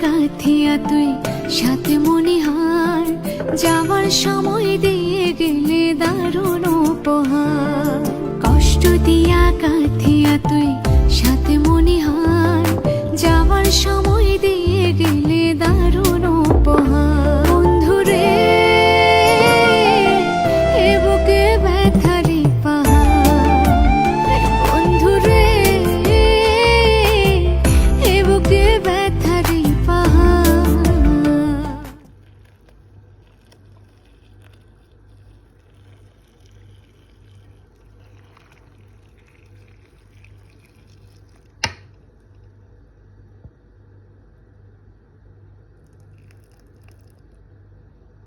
কাথিয়া তুই সাথে মনিহার, যাওয়ার সময় দিয়ে গেলে দারুণ উপহার। কষ্ট দিয়া কাথিয়া তুই সাথে মনিহার, যাওয়ার সময় দিয়ে গেলে দারুণ উপহার।